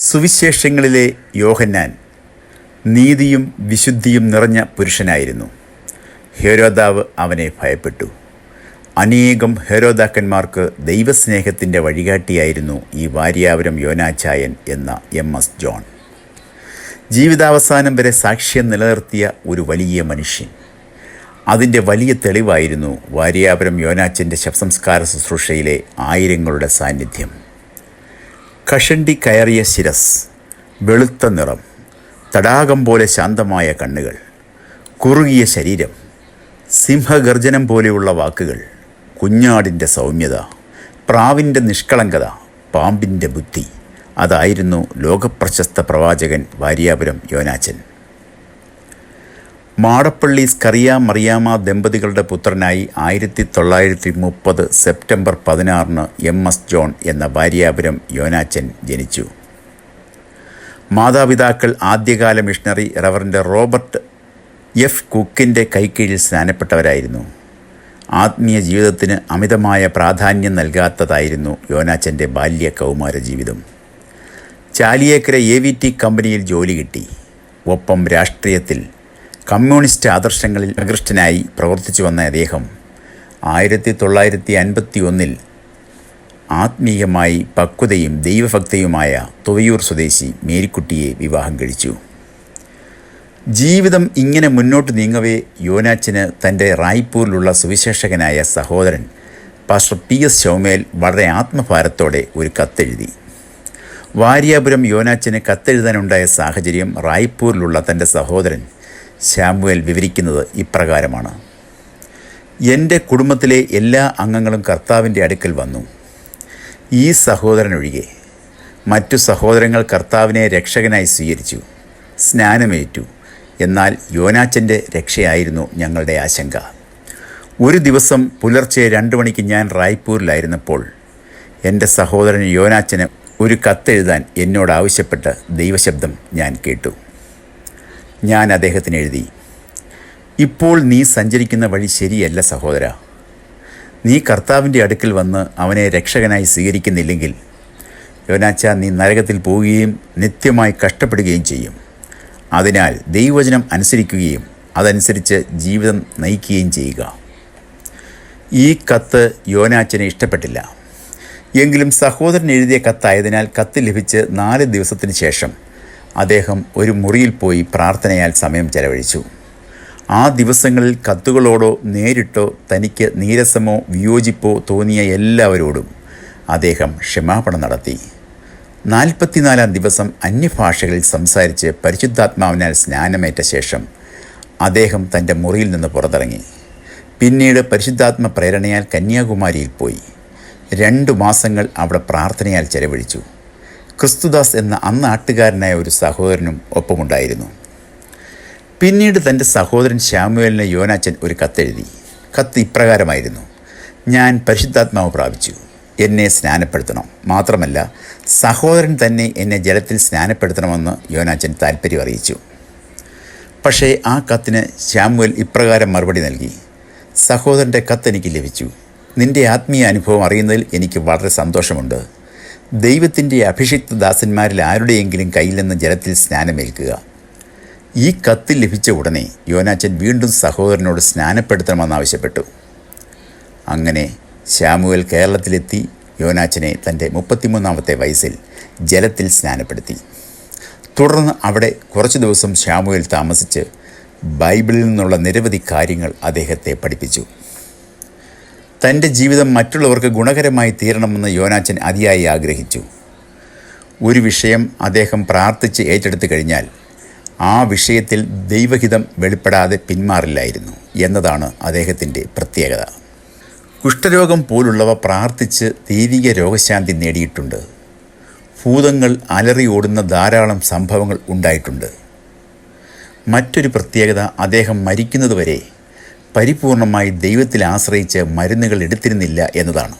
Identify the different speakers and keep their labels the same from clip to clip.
Speaker 1: സുവിശേഷങ്ങളിലെ യോഹന്നാൻ നീതിയും വിശുദ്ധിയും നിറഞ്ഞ പുരുഷനായിരുന്നു. ഹേരോദാവ് അവനെ ഭയപ്പെട്ടു. അനേകം ഹേരോദാക്കന്മാർക്ക് ദൈവസ്നേഹത്തിൻ്റെ വഴികാട്ടിയായിരുന്നു ഈ വാര്യാപുരം യോനാച്ചായൻ എന്ന MS ജോൺ. ജീവിതാവസാനം വരെ സാക്ഷ്യം നിലനിർത്തിയ ഒരു വലിയ മനുഷ്യൻ. അതിൻ്റെ വലിയ തെളിവായിരുന്നു വാര്യാപുരം യോനാച്ചൻ്റെ ശവസംസ്കാര ശുശ്രൂഷയിലെ ആയിരങ്ങളുടെ സാന്നിധ്യം. കഷണ്ടി കയറിയ ശിരസ്, വെളുത്ത നിറം, തടാകം പോലെ ശാന്തമായ കണ്ണുകൾ, കുറുകിയ ശരീരം, സിംഹഗർജനം പോലെയുള്ള വാക്കുകൾ, കുഞ്ഞാടിൻ്റെ സൗമ്യത, പ്രാവിൻ്റെ നിഷ്കളങ്കത, പാമ്പിൻ്റെ ബുദ്ധി. അതായിരുന്നു ലോകപ്രശസ്ത പ്രവാചകൻ വാര്യാപുരം യോനാച്ചൻ. മാടപ്പള്ളി സ്കറിയ മറിയാമ്മ ദമ്പതികളുടെ പുത്രനായി 1930 സെപ്റ്റംബർ 16 MS ജോൺ എന്ന വാര്യാപുരം യോനാച്ചൻ ജനിച്ചു. മാതാപിതാക്കൾ ആദ്യകാല മിഷണറി റവറൻഡ് റോബർട്ട് F കുക്കിൻ്റെ കൈക്കീഴിൽ സ്നാനപ്പെട്ടവരായിരുന്നു. ആത്മീയ ജീവിതത്തിന് അമിതമായ പ്രാധാന്യം നൽകാത്തതായിരുന്നു യോനാച്ചൻ്റെ ബാല്യ കൗമാര ജീവിതം. ചാലിയേക്കര AVT കമ്പനിയിൽ ജോലി കിട്ടി. ഒപ്പം രാഷ്ട്രീയത്തിൽ കമ്മ്യൂണിസ്റ്റ് ആദർശങ്ങളിൽ ആകൃഷ്ടനായി പ്രവർത്തിച്ചു വന്ന അദ്ദേഹം 1951 ആത്മീയമായി പക്വതയും ദൈവഭക്തിയുമായ തുവയൂർ സ്വദേശി മേരിക്കുട്ടിയെ വിവാഹം കഴിച്ചു. ജീവിതം ഇങ്ങനെ മുന്നോട്ട് നീങ്ങവേ യോനാച്ചന് തൻ്റെ റായ്പൂരിലുള്ള സുവിശേഷകനായ സഹോദരൻ പാസ്റ്റർ PS ശൗമേൽ വളരെ ആത്മഭാരത്തോടെ ഒരു കത്തെഴുതി. വാര്യാപുരം യോനാച്ചന് കത്തെഴുതാനുണ്ടായ സാഹചര്യം റായ്പൂരിലുള്ള തൻ്റെ സഹോദരൻ ശാമുവേൽ വിവരിക്കുന്നത് ഇപ്രകാരമാണ്: എൻ്റെ കുടുംബത്തിലെ എല്ലാ അംഗങ്ങളും കർത്താവിൻ്റെ അടുക്കൽ വന്നു. ഈ സഹോദരനൊഴികെ മറ്റു സഹോദരങ്ങൾ കർത്താവിനെ രക്ഷകനായി സ്വീകരിച്ചു, സ്നാനമേറ്റു. എന്നാൽ യോനാച്ചൻ്റെ രക്ഷയായിരുന്നു ഞങ്ങളുടെ ആശങ്ക. ഒരു ദിവസം പുലർച്ചെ 2 മണിക്ക് ഞാൻ റായ്പൂരിലായിരുന്നപ്പോൾ എൻ്റെ സഹോദരൻ യോനാച്ചന് ഒരു കത്തെഴുതാൻ എന്നോട് ആവശ്യപ്പെട്ട് ദൈവശബ്ദം ഞാൻ കേട്ടു. ഞാൻ അദ്ദേഹത്തിന് എഴുതി: ഇപ്പോൾ നീ സഞ്ചരിക്കുന്ന വഴി ശരിയല്ല സഹോദര. നീ കർത്താവിൻ്റെ അടുക്കൽ വന്ന് അവനെ രക്ഷകനായി സ്വീകരിക്കുന്നില്ലെങ്കിൽ യോനാച്ച, നീ നരകത്തിൽ പോവുകയും നിത്യമായി കഷ്ടപ്പെടുകയും ചെയ്യും. അതിനാൽ ദൈവവചനം അനുസരിക്കുകയും അതനുസരിച്ച് ജീവിതം നയിക്കുകയും ചെയ്യുക. ഈ കത്ത് യോനാച്ചന് ഇഷ്ടപ്പെട്ടില്ല. എങ്കിലും സഹോദരൻ എഴുതിയ കത്തായതിനാൽ കത്ത് ലഭിച്ച് 4 ദിവസത്തിന് ശേഷം അദ്ദേഹം ഒരു മുറിയിൽ പോയി പ്രാർത്ഥനയാൽ സമയം ചെലവഴിച്ചു. ആ ദിവസങ്ങളിൽ കത്തുകളോടോ നേരിട്ടോ തനിക്ക് നീരസമോ വിയോജിപ്പോ തോന്നിയ എല്ലാവരോടും അദ്ദേഹം ക്ഷമാപണം നടത്തി. 44-ാം ദിവസം അന്യഭാഷകളിൽ സംസാരിച്ച് പരിശുദ്ധാത്മാവിനാൽ സ്നാനമേറ്റ ശേഷം അദ്ദേഹം തൻ്റെ മുറിയിൽ നിന്ന് പുറത്തിറങ്ങി. പിന്നീട് പരിശുദ്ധാത്മ പ്രേരണയാൽ കന്യാകുമാരിയിൽ പോയി 2 മാസങ്ങൾ അവിടെ പ്രാർത്ഥനയാൽ ചെലവഴിച്ചു. ക്രിസ്തുദാസ് എന്ന അന്നാട്ടുകാരനായ ഒരു സഹോദരനും ഒപ്പമുണ്ടായിരുന്നു. പിന്നീട് തൻ്റെ സഹോദരൻ ശാമുവേലിന് യോനാച്ചൻ ഒരു കത്തെഴുതി. കത്ത് ഇപ്രകാരമായിരുന്നു: ഞാൻ പരിശുദ്ധാത്മാവ് പ്രാപിച്ചു, എന്നെ സ്നാനപ്പെടുത്തണം. മാത്രമല്ല, സഹോദരൻ തന്നെ എന്നെ ജലത്തിൽ സ്നാനപ്പെടുത്തണമെന്ന് യോനാച്ചൻ താൽപ്പര്യം അറിയിച്ചു. പക്ഷേ ആ കത്തിന് ശാമുവേൽ ഇപ്രകാരം മറുപടി നൽകി: സഹോദരൻ്റെ കത്ത് എനിക്ക് ലഭിച്ചു. നിൻ്റെ ആത്മീയ അനുഭവം അറിയുന്നതിൽ എനിക്ക് വളരെ സന്തോഷമുണ്ട്. ദൈവത്തിൻ്റെ അഭിഷിക്ത ദാസന്മാരിൽ ആരുടെയെങ്കിലും കയ്യിൽ നിന്ന് ജലത്തിൽ സ്നാനമേൽക്കുക. ഈ കത്ത് ലഭിച്ച ഉടനെ യോനാച്ചൻ വീണ്ടും സഹോദരനോട് സ്നാനപ്പെടുത്തണമെന്നാവശ്യപ്പെട്ടു. അങ്ങനെ ശാമുവേൽ കേരളത്തിലെത്തി യോനാച്ചനെ തൻ്റെ 33-ാമത്തെ വയസ്സിൽ ജലത്തിൽ സ്നാനപ്പെടുത്തി. തുടർന്ന് അവിടെ കുറച്ചു ദിവസം ശാമുവേൽ താമസിച്ച് ബൈബിളിൽ നിന്നുള്ള നിരവധി കാര്യങ്ങൾ അദ്ദേഹത്തെ പഠിപ്പിച്ചു. തൻ്റെ ജീവിതം മറ്റുള്ളവർക്ക് ഗുണകരമായി തീരണമെന്ന് യോനാച്ചൻ അതിയായി ആഗ്രഹിച്ചു. ഒരു വിഷയം അദ്ദേഹം പ്രാർത്ഥിച്ച് ഏറ്റെടുത്തു കഴിഞ്ഞാൽ ആ വിഷയത്തിൽ ദൈവഹിതം വെളിപ്പെടാതെ പിന്മാറില്ലായിരുന്നു എന്നതാണ് അദ്ദേഹത്തിൻ്റെ പ്രത്യേകത. കുഷ്ഠരോഗം പോലുള്ളവ പ്രാർത്ഥിച്ച് ദൈവിക രോഗശാന്തി നേടിയിട്ടുണ്ട്. ഭൂതങ്ങൾ അലറി ഓടുന്ന ധാരാളം സംഭവങ്ങൾ ഉണ്ടായിട്ടുണ്ട്. മറ്റൊരു പ്രത്യേകത, അദ്ദേഹം മരിക്കുന്നതുവരെ പരിപൂർണമായി ദൈവത്തിൽ ആശ്രയിച്ച് മരുന്നുകൾ എടുത്തിരുന്നില്ല എന്നതാണ്.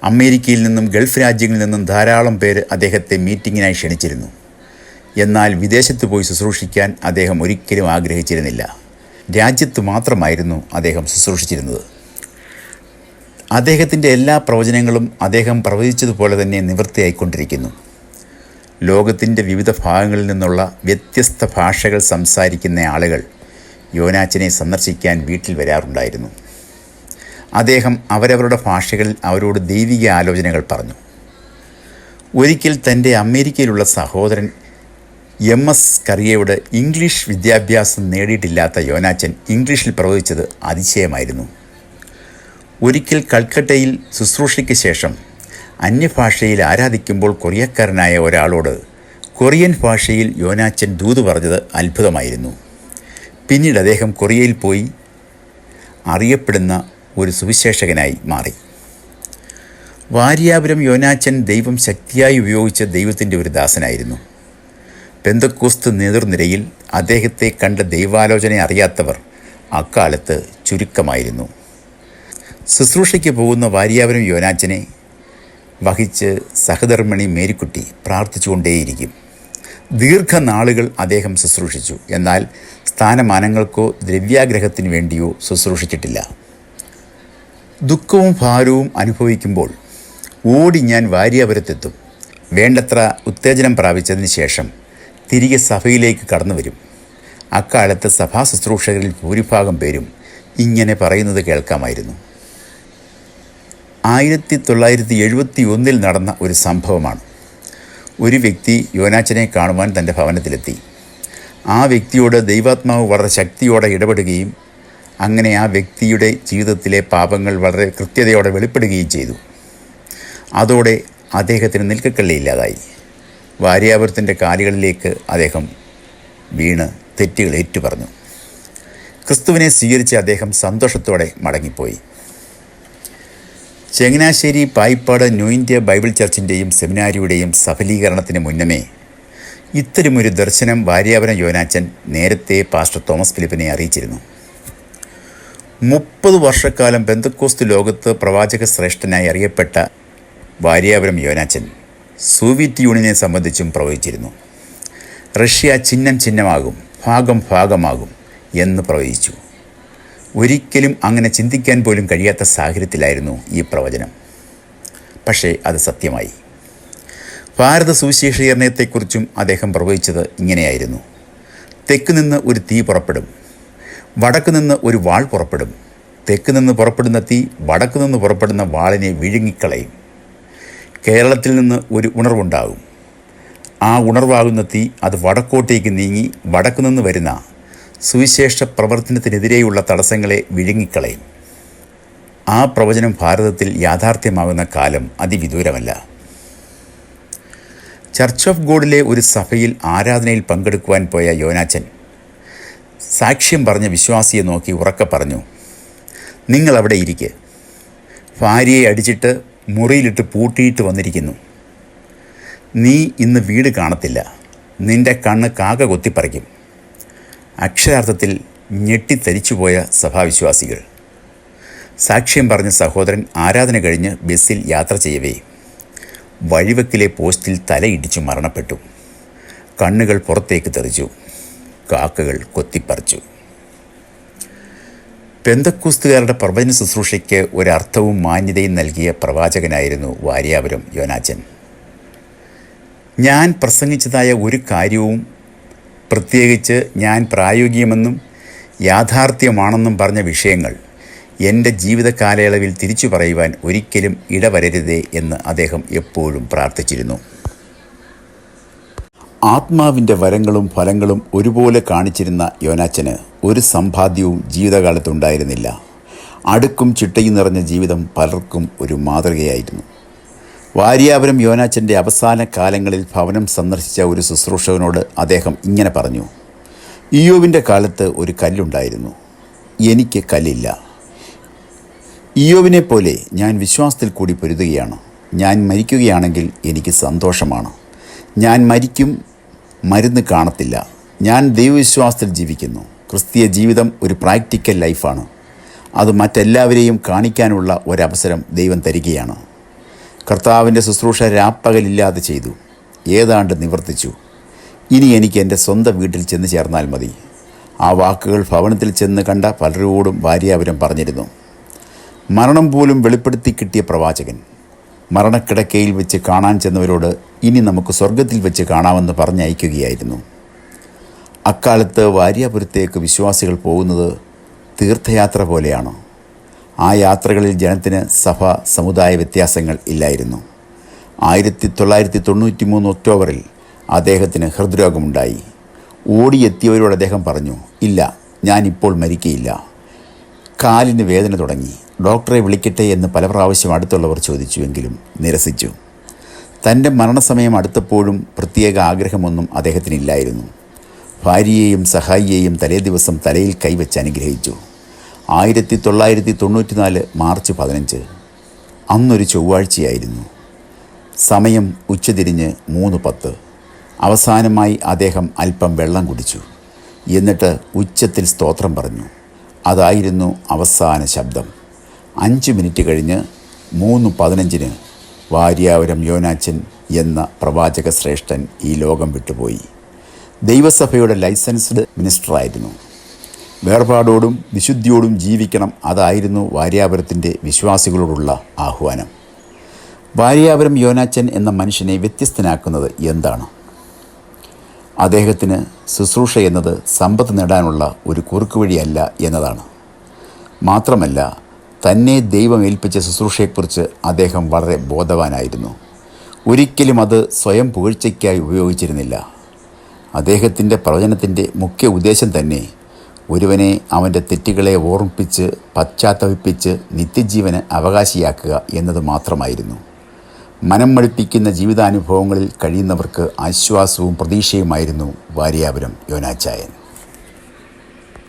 Speaker 1: അമേരിക്കയിൽ നിന്നും ഗൾഫ് രാജ്യങ്ങളിൽ നിന്നും ധാരാളം പേര് അദ്ദേഹത്തെ മീറ്റിങ്ങിനായി ക്ഷണിച്ചിരുന്നു. എന്നാൽ വിദേശത്ത് പോയി ശുശ്രൂഷിക്കാൻ അദ്ദേഹം ഒരിക്കലും ആഗ്രഹിച്ചിരുന്നില്ല. രാജ്യത്ത് മാത്രമായിരുന്നു അദ്ദേഹം ശുശ്രൂഷിച്ചിരുന്നത്. അദ്ദേഹത്തിൻ്റെ എല്ലാ പ്രവചനങ്ങളും അദ്ദേഹം പ്രവചിച്ചതുപോലെ തന്നെ നിവൃത്തിയായിക്കൊണ്ടിരിക്കുന്നു. ലോകത്തിൻ്റെ വിവിധ ഭാഗങ്ങളിൽ നിന്നുള്ള വ്യത്യസ്ത ഭാഷകൾ സംസാരിക്കുന്ന ആളുകൾ യോനാച്ചനെ സന്ദർശിക്കാൻ വീട്ടിൽ വരാറുണ്ടായിരുന്നു. അദ്ദേഹം അവരവരുടെ ഭാഷകളിൽ അവരോട് ദൈവിക ആലോചനകൾ പറഞ്ഞു. ഒരിക്കൽ തൻ്റെ അമേരിക്കയിലുള്ള സഹോദരൻ MS കറിയയോട് ഇംഗ്ലീഷ് വിദ്യാഭ്യാസം നേടിയിട്ടില്ലാത്ത യോനാച്ചൻ ഇംഗ്ലീഷിൽ പ്രവചിച്ചത് അതിശയമായിരുന്നു. ഒരിക്കൽ കൽക്കട്ടയിൽ ശുശ്രൂഷയ്ക്ക് ശേഷം അന്യഭാഷയിൽ ആരാധിക്കുമ്പോൾ കൊറിയക്കാരനായ ഒരാളോട് കൊറിയൻ ഭാഷയിൽ യോനാച്ചൻ ദൂത് പറഞ്ഞത് അത്ഭുതമായിരുന്നു. പിന്നീട് അദ്ദേഹം കൊറിയയിൽ പോയി അറിയപ്പെടുന്ന ഒരു സുവിശേഷകനായി മാറി. വാര്യാപുരം യോനാച്ചൻ ദൈവം ശക്തിയായി ഉപയോഗിച്ച ദൈവത്തിൻ്റെ ഒരു ദാസനായിരുന്നു. പെന്തക്കോസ്ത് നേതൃനിരയിൽ അദ്ദേഹത്തെ കണ്ട ദൈവാലോചന അറിയാത്തവർ അക്കാലത്ത് ചുരുക്കമായിരുന്നു. ശുശ്രൂഷയ്ക്ക് പോകുന്ന വാര്യാപുരം യോനാച്ചനെ വഹിച്ച് സഹധർമ്മിണി മേരിക്കുട്ടി പ്രാർത്ഥിച്ചുകൊണ്ടേയിരിക്കും. ദീർഘനാളുകൾ അദ്ദേഹം ശുശ്രൂഷിച്ചു. എന്നാൽ സ്ഥാനമാനങ്ങൾക്കോ ദ്രവ്യാഗ്രഹത്തിന് വേണ്ടിയോ ശുശ്രൂഷിച്ചിട്ടില്ല. ദുഃഖവും ഭാരവും അനുഭവിക്കുമ്പോൾ ഓടി ഞാൻ വാര്യാപുരത്തെത്തും. വേണ്ടത്ര ഉത്തേജനം പ്രാപിച്ചതിന് ശേഷം തിരികെ സഭയിലേക്ക് കടന്നു വരും. അക്കാലത്ത് സഭാ ശുശ്രൂഷകരിൽ ഭൂരിഭാഗം പേരും ഇങ്ങനെ പറയുന്നത് കേൾക്കാമായിരുന്നു. 1971 നടന്ന ഒരു സംഭവമാണ്. ഒരു വ്യക്തി യോനാച്ചനെ കാണുവാൻ തൻ്റെ ഭവനത്തിലെത്തി. ആ വ്യക്തിയോട് ദൈവാത്മാവ് വളരെ ശക്തിയോടെ ഇടപെടുകയും അങ്ങനെ ആ വ്യക്തിയുടെ ജീവിതത്തിലെ പാപങ്ങൾ വളരെ കൃത്യതയോടെ വെളിപ്പെടുകയും ചെയ്തു. അതോടെ അദ്ദേഹത്തിന് നിൽക്കക്കള്ളിയില്ലാതായി. വാര്യാപുരത്തിൻ്റെ കാലുകളിലേക്ക് അദ്ദേഹം വീണ് തെറ്റുകൾ ഏറ്റുപറഞ്ഞു. ക്രിസ്തുവിനെ സ്വീകരിച്ച് അദ്ദേഹം സന്തോഷത്തോടെ മടങ്ങിപ്പോയി. Changanassery Paippad new India bible ചർച്ചിൻ്റെയും സെമിനാരിയുടെയും സഫലീകരണത്തിന് മുന്നമേ ഇത്തരമൊരു ദർശനം വാര്യാപുരം യോനാച്ചൻ നേരത്തെ പാസ്റ്റർ തോമസ് ഫിലിപ്പിനെ അറിയിച്ചിരുന്നു. 30 വർഷക്കാലം പെന്തക്കോസ്ത് ലോകത്ത് പ്രവാചക ശ്രേഷ്ഠനായി അറിയപ്പെട്ട വാര്യാപുരം യോനാച്ചൻ സോവിയറ്റ് യൂണിയനെ സംബന്ധിച്ചും പ്രവചിച്ചിരുന്നു. റഷ്യ ചിഹ്നം ചിഹ്നമാകും, ഭാഗം ഭാഗമാകും എന്ന് പ്രവചിച്ചു. ഒരിക്കലും അങ്ങനെ ചിന്തിക്കാൻ പോലും കഴിയാത്ത സാഹചര്യത്തിലായിരുന്നു ഈ പ്രവചനം. പക്ഷേ അത് സത്യമായി. ഭാരത സുവിശേഷീകരണത്തെക്കുറിച്ചും അദ്ദേഹം പ്രവചിച്ചത് ഇങ്ങനെയായിരുന്നു: തെക്ക് നിന്ന് ഒരു തീ പുറപ്പെടും, വടക്ക് നിന്ന് ഒരു വാൾ പുറപ്പെടും. തെക്ക് നിന്ന് പുറപ്പെടുന്ന തീ വടക്ക് നിന്ന് പുറപ്പെടുന്ന വാളിനെ വിഴുങ്ങിക്കളയും. കേരളത്തിൽ നിന്ന് ഒരു ഉണർവുണ്ടാകും. ആ ഉണർവാകുന്ന തീ അത് വടക്കോട്ടേക്ക് നീങ്ങി വടക്കു നിന്ന് വരുന്ന സുവിശേഷ പ്രവർത്തനത്തിനെതിരെയുള്ള തടസ്സങ്ങളെ വിഴുങ്ങിക്കളയും. ആ പ്രവചനം ഭാരതത്തിൽ യാഥാർത്ഥ്യമാകുന്ന കാലം അതിവിദൂരമല്ല. ചർച്ച് ഓഫ് ഗോഡിലെ ഒരു സഭയിൽ ആരാധനയിൽ പങ്കെടുക്കുവാൻ പോയ യോനാച്ചൻ സാക്ഷ്യം പറഞ്ഞ വിശ്വാസിയെ നോക്കി ഉറക്കെ പറഞ്ഞു: നിങ്ങളവിടെ ഇരിക്കുക. ഭാര്യയെ അടിച്ചിട്ട് മുറിയിലിട്ട് പൂട്ടിയിട്ട് വന്നിരിക്കുന്നു. നീ ഇന്ന് വീട് കാണത്തില്ല. നിന്റെ കണ്ണ് കാക്ക കൊത്തിപ്പറിക്കും. അക്ഷരാർത്ഥത്തിൽ ഞെട്ടിത്തരിച്ചുപോയ സഭാവിശ്വാസികൾ. സാക്ഷ്യം പറഞ്ഞ സഹോദരൻ ആരാധന കഴിഞ്ഞ് ബസ്സിൽ യാത്ര ചെയ്യവേ വഴിവെക്കിലെ പോസ്റ്റിൽ തലയിടിച്ചു മരണപ്പെട്ടു. കണ്ണുകൾ പുറത്തേക്ക് തെറിച്ചു. കാക്കകൾ കൊത്തിപ്പറിച്ചു. പെന്തക്കോസ്തുകാരുടെ പ്രവചന ശുശ്രൂഷയ്ക്ക് ഒരർത്ഥവും മാന്യതയും നൽകിയ പ്രവാചകനായിരുന്നു വാര്യാപുരം യോനാച്ചൻ. ഞാൻ പ്രസംഗിച്ചതായ ഒരു കാര്യവും, പ്രത്യേകിച്ച് ഞാൻ പ്രായോഗികമെന്നും യാഥാർത്ഥ്യമാണെന്നും പറഞ്ഞ വിഷയങ്ങൾ എൻ്റെ ജീവിത കാലയളവിൽ തിരിച്ചു പറയുവാൻ ഒരിക്കലും ഇടവരരുതേ എന്ന് അദ്ദേഹം എപ്പോഴും പ്രാർത്ഥിച്ചിരുന്നു. ആത്മാവിൻ്റെ വരങ്ങളും ഫലങ്ങളും ഒരുപോലെ കാണിച്ചിരുന്ന യോനാച്ചന് ഒരു സമ്പാദ്യവും ജീവിതകാലത്തുണ്ടായിരുന്നില്ല. അടുക്കും ചിട്ടയും നിറഞ്ഞ ജീവിതം പലർക്കും ഒരു മാതൃകയായിരുന്നു. വാര്യാപുരം യോനാച്ചൻ്റെ അവസാന കാലങ്ങളിൽ ഭവനം സന്ദർശിച്ച ഒരു ശുശ്രൂഷകനോട് അദ്ദേഹം ഇങ്ങനെ പറഞ്ഞു: ഇയ്യോബിൻ്റെ കാലത്ത് ഒരു കല്ലുണ്ടായിരുന്നു, എനിക്ക് കല്ലില്ല. ഇയ്യോബിനെ പോലെ ഞാൻ വിശ്വാസത്തിൽ കൂടി പൊരുതുകയാണ്. ഞാൻ മരിക്കുകയാണെങ്കിൽ എനിക്ക് സന്തോഷമാണ്. ഞാൻ മരിക്കും, മരുന്ന് കാണത്തില്ല. ഞാൻ ദൈവവിശ്വാസത്തിൽ ജീവിക്കുന്നു. ക്രിസ്തീയ ജീവിതം ഒരു പ്രാക്ടിക്കൽ ലൈഫാണ്. അത് മറ്റെല്ലാവരെയും കാണിക്കാനുള്ള ഒരവസരം ദൈവം തരികയാണ്. കർത്താവിൻ്റെ ശുശ്രൂഷ രാപ്പകലില്ലാതെ ചെയ്തു, ഏതാണ്ട് നിവർത്തിച്ചു. ഇനി എനിക്ക് എൻ്റെ സ്വന്തം വീട്ടിൽ ചെന്ന് ചേർന്നാൽ മതി. ആ വാക്കുകൾ ഭവനത്തിൽ ചെന്ന് കണ്ട പലരോടും വാര്യാപുരം പറഞ്ഞിരുന്നു. മരണം പോലും വെളിപ്പെടുത്തി കിട്ടിയ പ്രവാചകൻ. മരണക്കിടക്കയിൽ വെച്ച് കാണാൻ ചെന്നവരോട് ഇനി നമുക്ക് സ്വർഗത്തിൽ വെച്ച് കാണാമെന്ന് പറഞ്ഞയക്കുകയായിരുന്നു. അക്കാലത്ത് വാര്യാപുരത്തേക്ക് വിശ്വാസികൾ പോകുന്നത് തീർത്ഥയാത്ര പോലെയാണ്. ആ യാത്രകളിൽ ജനത്തിന് സഭ സമുദായ വ്യത്യാസങ്ങൾ ഇല്ലായിരുന്നു. 1993 ഒക്ടോബറിൽ അദ്ദേഹത്തിന് ഹൃദ്രോഗമുണ്ടായി. ഓടിയെത്തിയവരോട് അദ്ദേഹം പറഞ്ഞു, ഇല്ല, ഞാനിപ്പോൾ മരിക്കയില്ല. കാലിന് വേദന തുടങ്ങി. ഡോക്ടറെ വിളിക്കട്ടെ എന്ന് പല പ്രാവശ്യം അടുത്തുള്ളവർ ചോദിച്ചുവെങ്കിലും നിരസിച്ചു. തൻ്റെ മരണസമയം അടുത്തപ്പോഴും പ്രത്യേക ആഗ്രഹമൊന്നും അദ്ദേഹത്തിനില്ലായിരുന്നു. ഭാര്യയെയും സഹായിയെയും തലേ ദിവസം തലയിൽ കൈവച്ച് അനുഗ്രഹിച്ചു. 1994 മാർച്ച് 15 അന്നൊരു ചൊവ്വാഴ്ചയായിരുന്നു. സമയം ഉച്ചതിരിഞ്ഞ് 3:10. അവസാനമായി അദ്ദേഹം അല്പം വെള്ളം കുടിച്ചു. എന്നിട്ട് ഉച്ചത്തിൽ സ്തോത്രം പറഞ്ഞു. അതായിരുന്നു അവസാന ശബ്ദം. 5 മിനിറ്റ് കഴിഞ്ഞ് 3:15 വാര്യാപുരം യോനാച്ചൻ എന്ന പ്രവാചക ശ്രേഷ്ഠൻ ഈ ലോകം വിട്ടുപോയി. ദൈവസഭയുടെ ലൈസൻസ്ഡ് മിനിസ്റ്ററായിരുന്നു. വേർപാടോടും വിശുദ്ധിയോടും ജീവിക്കണം, അതായിരുന്നു വാര്യാപുരത്തിൻ്റെ വിശ്വാസികളോടുള്ള ആഹ്വാനം. വാര്യാപുരം യോനാച്ചൻ എന്ന മനുഷ്യനെ വ്യത്യസ്തനാക്കുന്നത് എന്താണ്? അദ്ദേഹത്തിന് ശുശ്രൂഷ എന്നത് സമ്പത്ത് നേടാനുള്ള ഒരു കുറുക്കുവഴിയല്ല എന്നതാണ്. മാത്രമല്ല, തന്നെ ദൈവം ഏൽപ്പിച്ച ശുശ്രൂഷയെക്കുറിച്ച് അദ്ദേഹം വളരെ ബോധവാനായിരുന്നു. ഒരിക്കലും അത് സ്വയം പുകഴ്ചയ്ക്കായി ഉപയോഗിച്ചിരുന്നില്ല. അദ്ദേഹത്തിൻ്റെ പ്രവചനത്തിൻ്റെ മുഖ്യ ഉദ്ദേശം തന്നെ ഒരുവനെ അവൻ്റെ തെറ്റുകളെ ഓർമ്മിപ്പിച്ച് പശ്ചാത്തപിപ്പിച്ച് നിത്യജീവന് അവകാശിയാക്കുക എന്നത് മാത്രമായിരുന്നു. മനം മടുപ്പിക്കുന്ന ജീവിതാനുഭവങ്ങളിൽ കഴിയുന്നവർക്ക് ആശ്വാസവും പ്രതീക്ഷയുമായിരുന്നു വാര്യാപുരം യോനാച്ചായൻ.